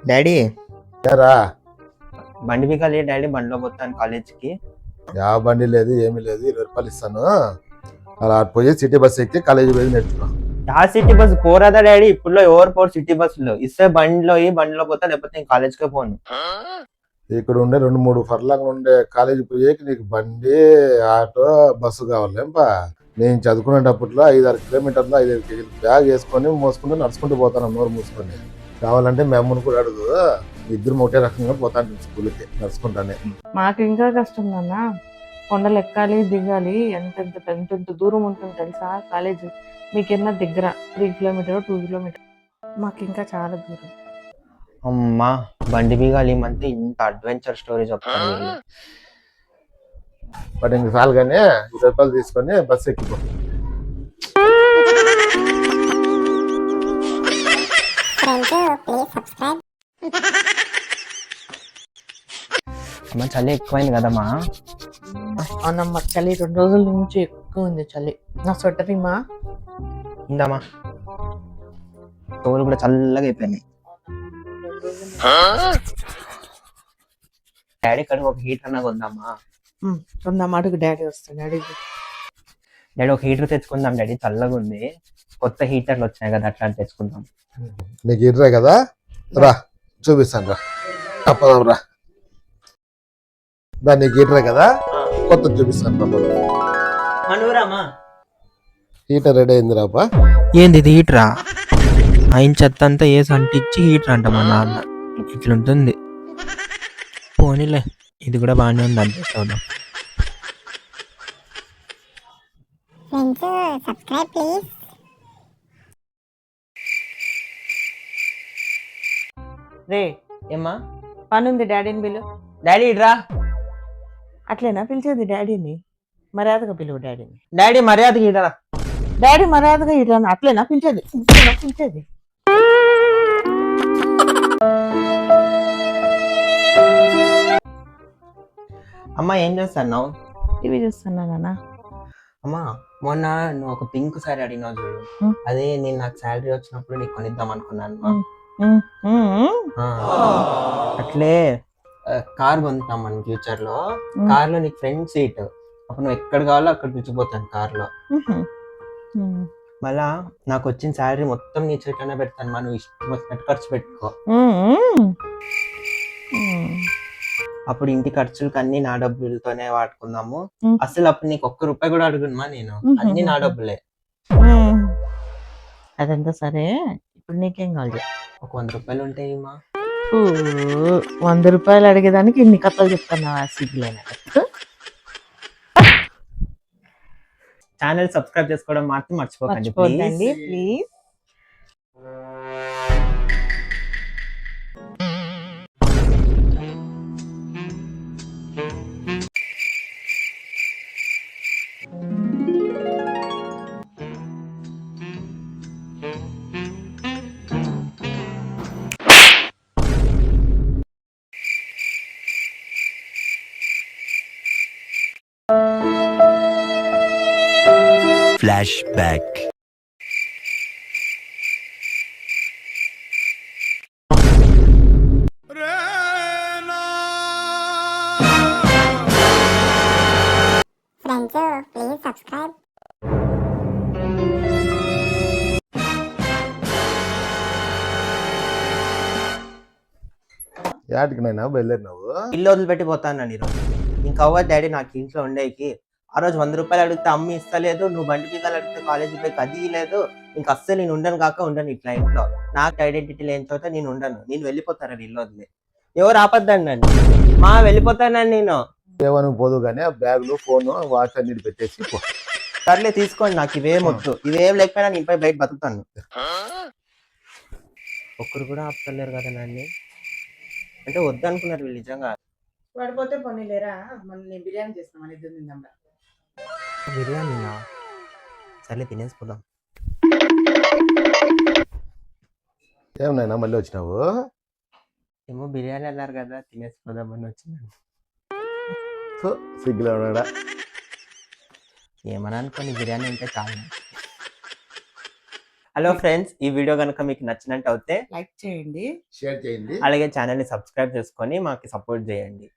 Daddy రా. బండి బిగాలి daddy, బండిలో పోతాను కాలేజ్కి. యా బండి లేదు, ఏమీ లేదు. 20 రూపాయలు ఇస్తాను, అలా పోయి సిటీ బస్ ఎక్కి కాలేజీ పోయి నేర్చుకో. ఆ సిటీ బస్ పోరాదా డాడీ? ఇప్పుడు ఎవరు పోరు సిటీ బస్సులో. ఇస్తే బండిలో పోతా, లేకపోతే నేను కాలేజ్కే పోను. ఇక్కడ ఉండే 2-3 ఫర్లాంగ్ ఉండే కాలేజీ పోయేకి నీకు బండి, ఆటో, బస్సు కావాలేంపా. నేను చదువుకునేటప్పట్లో 5-6 కిలోమీటర్లు 5-5 కేజీలు బ్యాగ్ వేసుకొని మోసుకుంటూ నడుచుకుంటూ పోతాను, నోరు మూసుకొని. కావాలంటే మీ అమ్మను కూడా అడుగు, ఇద్దరు ఒకటే రకంగా పోతాను స్కూల్కి నడుచుకుంటానే. మాకు ఇంకా కష్టం నాన్న, కొండలు ఎక్కాలి దిగాలి, ఎంత దూరం ఉంటుంది తెలుసా కాలేజ్. మీకేమన్నా దగ్గర 3 కిలోమీటర్ 2 కిలోమీటర్, మాకు ఇంకా చాలా దూరం. అమ్మా, బండి బిగాలి మంతే ఇంత అడ్వెంచర్ స్టోరీ చెప్తాను వీళ్ళు. బట్ ఇంక చాలుగానే 20 రూపాయలు తీసుకొని బస్సు ఎక్కిపో. అమ్మ, చలి ఎక్కువైంది కదమ్మా. అవునమ్మా, చలి 2 రోజుల నుంచి ఎక్కువ ఉంది చలి. నా స్వెటర్ ఇమ్మా. ఇందమ్మా, తోలు కూడా చల్లగా అయిపోయినాయి. డాడీ కడుగు ఒక హీటర్ అన్నా కొందామా? కొందాం, అడుగు డాడీ వస్తాడు. డాడీ ఒక హీటర్ తెచ్చుకుందాం డాడీ, చల్లగా ఉంది. కొత్త హీటర్లు వచ్చాయి కదా, అట్లా తెచ్చుకుందాం. నీకు ఇర్రే కదా, రా చూపిస్తాను, రా తప్పదాం రా. నీకు హీటరే కదా, కొత్త చూపిస్తాను. మనూరామా హీటర్ రెడీ అయింది రాపా. ఏంది ఇది హీటరా? ఆయన చెత్త అంతా వేసి అంటించి హీటర్ అంట మా నాన్న. ఇట్లుంటుంది. పోనీలే, ఇది కూడా బాగానే ఉంది, అడ్జస్ట్ అవుదాం. రే, ఏమ్మా? పని ఉంది, డాడీని పిలువు. డాడీ ఇట్రా. అట్లేనా పిలిచేది డాడీని? మర్యాదగా పిలువు డాడీని. డాడీ మర్యాదకి ఇట్రా. డాడీ మర్యాదగా ఇట్లా అట్లేనా పిలిచేది? పిలిచేది అమ్మా, ఏం చేస్తున్నావు? టీవీ చూస్తున్నా నాన్న. అమ్మా, మొన్న నువ్వు ఒక పింక్ సారీ అడిగినావు చూడు, అదే నేను నాకు శాలరీ వచ్చినప్పుడు నీకు కొనిద్దాం అనుకున్నాను. అట్లే కార్ కొంటాం మనం ఫ్యూచర్ లో. కార్ లో నీకు ఫ్రంట్ సీట్, అప్పుడు నువ్వు ఎక్కడ కావాలో అక్కడ కూర్చోపోతాను కార్ లో. మళ్ళా నాకు వచ్చిన శాలరీ మొత్తం నీ చేతిలోనే పెడతాను, మనం ఇష్టం వచ్చినట్టు ఖర్చు పెట్టుకో. అప్పుడు ఇంటి ఖర్చులకు అన్ని నా డబ్బులతోనే వాడుకుందాము. అసలు అప్పుడు నీకు ₹1 కూడా అడుగునమా నేను, అన్ని నా డబ్బులే. అదంతా సరే, ఇప్పుడు నీకేం కావాలి? ఒక ₹100 ఉంటాయి మా. ₹100 అడిగేదానికి ఇన్ని కథలు చెప్తున్నావా? సిగ్గులేనా? ఛానల్ సబ్స్క్రైబ్ చేసుకోవడం మాత్రం మర్చిపోకండి please. Flashback. Friends, please subscribe. యాటికి నైనా బయలుదేరినావు? ఇల్లు వదిలిపెట్టి పోతాను ఈరోజు. ఇంకా అవ్వ డాడీ నాకు ఇంట్లో ఉండేకి. ఆ రోజు ₹100 అడిగితే అమ్మ ఇస్తలేదు, నువ్వు బండి పిల్లలు అడిగితే కాలేజీ పోయి అది లేదు. ఇంకా అస్సలు నేను ఉండను ఇట్లా ఇంట్లో. నాకు ఐడెంటిటీ లేని చోట నేను ఉండను. నేను వెళ్ళిపోతాను ఇల్లు వదిలి. ఎవరు ఆపద్దండి, మా వెళ్ళిపోతానండి నేను. ఏమని పోదు కానీ బ్యాగులు, ఫోన్, వాచ్ అన్నిటి పెట్టేసి పో. సర్లే తీసుకోండి, నాకు ఇవేం వద్దు. ఇవేం లేకపోయినా నేను బయట బతుకుతాను. ఒక్కరు కూడా ఆపుతలేరు కదా నన్ను. అంటే వద్దు అనుకున్నారు వీళ్ళు నిజంగా. పడిపోతే పని లేరా? మనం నేను బిర్యానీ చేస్తామని తిందాం. బిర్యానీనా? సర్లే తినేసిపోదాం. ఏమన్నా మళ్ళీ వచ్చినావు? ఏమో బిర్యానీ అన్నారు కదా, తినేసిపోదామని వచ్చినాను. సిగ్గులో ఉన్నాడా? ఏమని అనుకోని బిర్యానీ అంటే చాలు. హలో ఫ్రెండ్స్, ఈ వీడియో కనుక మీకు నచ్చినట్టు అయితే లైక్ చేయండి. షేర్ చేయండి. అలాగే ఛానల్ని సబ్స్క్రైబ్ చేసుకొని మాకు సపోర్ట్ చేయండి.